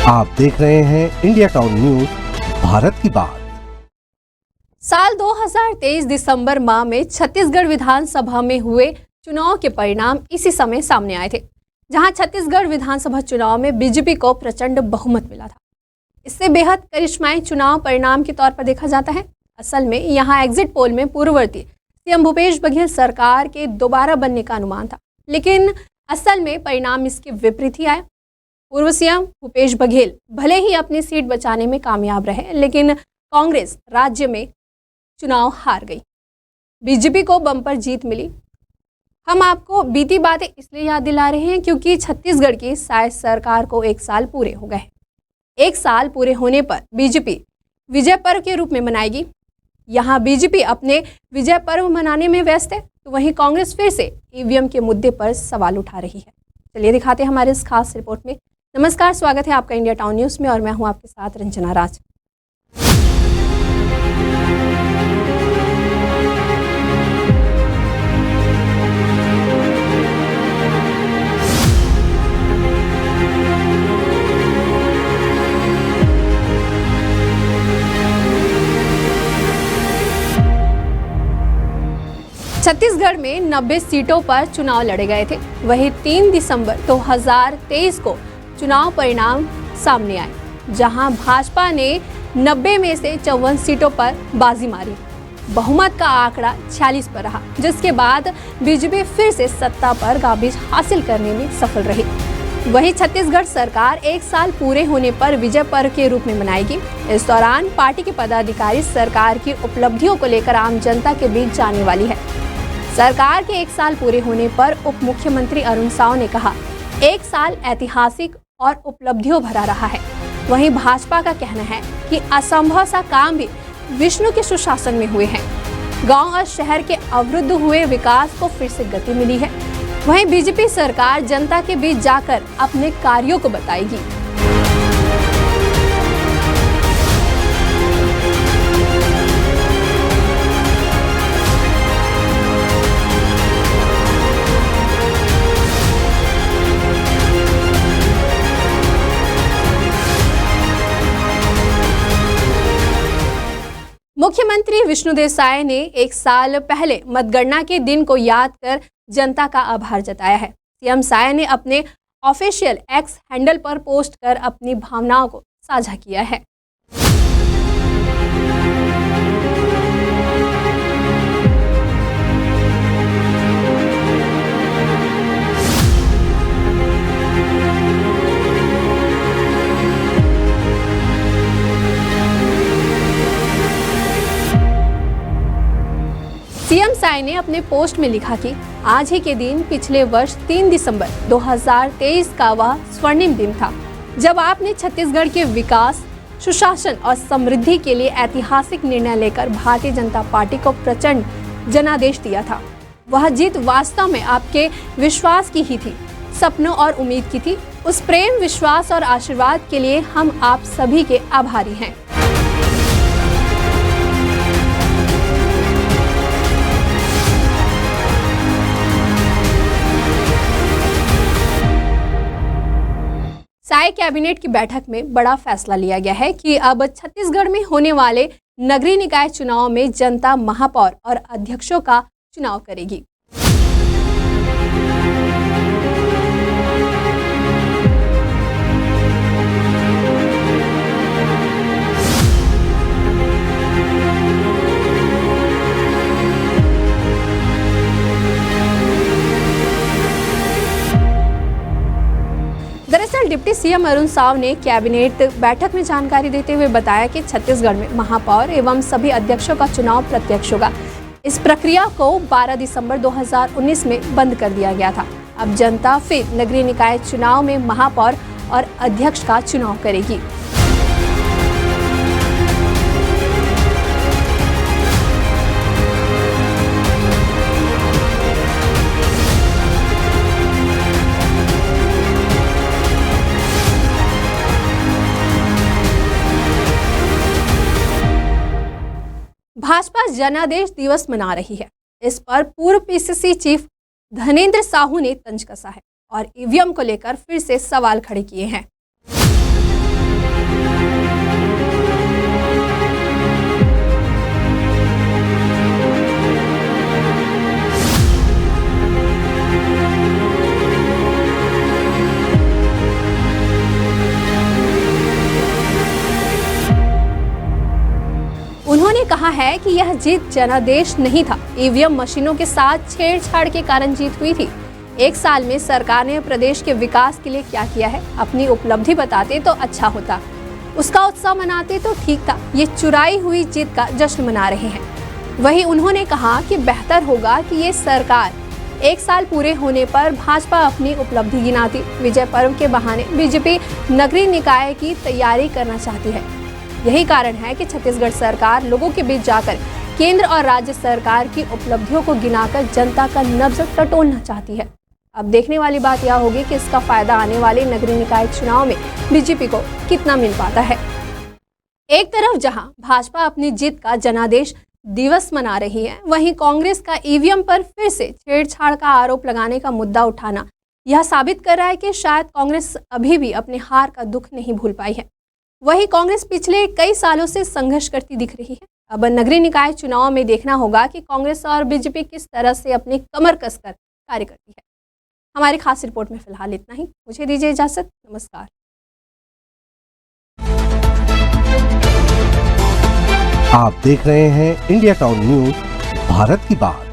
आप देख रहे हैं इंडिया टाउन न्यूज, भारत की बात। साल 2023 दिसंबर माह में छत्तीसगढ़ विधानसभा में हुए चुनाव के परिणाम इसी समय सामने आए थे, जहां छत्तीसगढ़ विधानसभा चुनाव में बीजेपी को प्रचंड बहुमत मिला था। इससे बेहद करिश्माई चुनाव परिणाम के तौर पर देखा जाता है। असल में यहां एग्जिट पोल में पूर्ववर्ती सीएम भूपेश बघेल सरकार के दोबारा बनने का अनुमान था, लेकिन असल में परिणाम इसके विपरीत ही आया। पूर्व सीएम भूपेश बघेल भले ही अपनी सीट बचाने में कामयाब रहे, लेकिन कांग्रेस राज्य में चुनाव हार गई। बीजेपी को बम्पर जीत मिली। हम आपको बीती बातें इसलिए याद दिला रहे हैं क्योंकि छत्तीसगढ़ की शायद सरकार को 1 साल पूरे हो गए। 1 साल पूरे होने पर बीजेपी विजय पर्व के रूप में मनाएगी। यहाँ बीजेपी अपने विजय पर्व मनाने में व्यस्त है, तो वहीं कांग्रेस फिर से ईवीएम के मुद्दे पर सवाल उठा रही है। चलिए दिखाते हैं हमारे इस खास रिपोर्ट में। नमस्कार, स्वागत है आपका इंडिया टाउन न्यूज़ में और मैं हूं आपके साथ रंजना राज। छत्तीसगढ़ में 90 सीटों पर चुनाव लड़े गए थे। वहीं 3 दिसंबर 2023 को चुनाव परिणाम सामने आए, जहां भाजपा ने 90 में से 54 सीटों पर बाजी मारी। बहुमत का आंकड़ा 46 पर रहा, जिसके बाद बीजेपी फिर से सत्ता पर काबिज हासिल करने में सफल रही। वहीं छत्तीसगढ़ सरकार 1 साल पूरे होने पर विजय पर्व के रूप में मनाएगी। इस दौरान पार्टी के पदाधिकारी सरकार की उपलब्धियों को लेकर आम जनता के बीच जाने वाली है। सरकार के 1 साल पूरे होने पर उप मुख्यमंत्री अरुण साव ने कहा, 1 साल ऐतिहासिक और उपलब्धियों भरा रहा है। वहीं भाजपा का कहना है कि असंभव सा काम भी विष्णु के सुशासन में हुए हैं। गांव और शहर के अवरुद्ध हुए विकास को फिर से गति मिली है। वहीं बीजेपी सरकार जनता के बीच जाकर अपने कार्यों को बताएगी। मुख्यमंत्री विष्णु देसाई ने 1 साल पहले मतगणना के दिन को याद कर जनता का आभार जताया है। सीएम साय ने अपने ऑफिशियल एक्स हैंडल पर पोस्ट कर अपनी भावनाओं को साझा किया है। सीएम साय ने अपने पोस्ट में लिखा कि आज ही के दिन पिछले वर्ष 3 दिसंबर 2023 का वह स्वर्णिम दिन था, जब आपने छत्तीसगढ़ के विकास, सुशासन और समृद्धि के लिए ऐतिहासिक निर्णय लेकर भारतीय जनता पार्टी को प्रचंड जनादेश दिया था। वह जीत वास्तव में आपके विश्वास की ही थी, सपनों और उम्मीद की थी। उस प्रेम, विश्वास और आशीर्वाद के लिए हम आप सभी के आभारी हैं। साय कैबिनेट की बैठक में बड़ा फैसला लिया गया है कि अब छत्तीसगढ़ में होने वाले नगरीय निकाय चुनाव में जनता महापौर और अध्यक्षों का चुनाव करेगी। दरअसल डिप्टी सीएम अरुण साव ने कैबिनेट बैठक में जानकारी देते हुए बताया कि छत्तीसगढ़ में महापौर एवं सभी अध्यक्षों का चुनाव प्रत्यक्ष होगा। इस प्रक्रिया को 12 दिसंबर 2019 में बंद कर दिया गया था। अब जनता फिर नगरीय निकाय चुनाव में महापौर और अध्यक्ष का चुनाव करेगी। भाजपा जनादेश दिवस मना रही है। इस पर पूर्व पीसीसी चीफ धनेंद्र साहू ने तंज कसा है और ईवीएम को लेकर फिर से सवाल खड़े किए हैं। है कि यह जीत जनादेश नहीं था, ईवीएम मशीनों के साथ छेड़छाड़ के कारण जीत हुई थी। एक साल में सरकार ने प्रदेश के विकास के लिए क्या किया है, अपनी उपलब्धि बताते तो अच्छा होता, उसका उत्सव मनाते तो ठीक था। ये चुराई हुई जीत का जश्न मना रहे हैं। वहीं उन्होंने कहा कि बेहतर होगा कि ये सरकार एक साल पूरे होने पर भाजपा अपनी उपलब्धि गिनाती। विजय पर्व के बहाने बीजेपी नगरीय निकाय की तैयारी करना चाहती है। यही कारण है कि छत्तीसगढ़ सरकार लोगों के बीच जाकर केंद्र और राज्य सरकार की उपलब्धियों को गिनाकर जनता का नब्ज टटोलना चाहती है। अब देखने वाली बात यह होगी कि इसका फायदा आने वाले नगरीय निकाय चुनाव में बीजेपी को कितना मिल पाता है। एक तरफ जहां भाजपा अपनी जीत का जनादेश दिवस मना रही है, वहीं कांग्रेस का ईवीएम पर फिर से छेड़छाड़ का आरोप लगाने का मुद्दा उठाना यह साबित कर रहा है कि शायद कांग्रेस अभी भी अपने हार का दुख नहीं भूल पाई है। वहीं कांग्रेस पिछले कई सालों से संघर्ष करती दिख रही है। अब नगरीय निकाय चुनाव में देखना होगा कि कांग्रेस और बीजेपी किस तरह से अपनी कमर कसकर कार्य करती है। हमारी खास रिपोर्ट में फिलहाल इतना ही। मुझे दीजिए इजाजत। नमस्कार। आप देख रहे हैं इंडिया टाउन न्यूज, भारत की बात।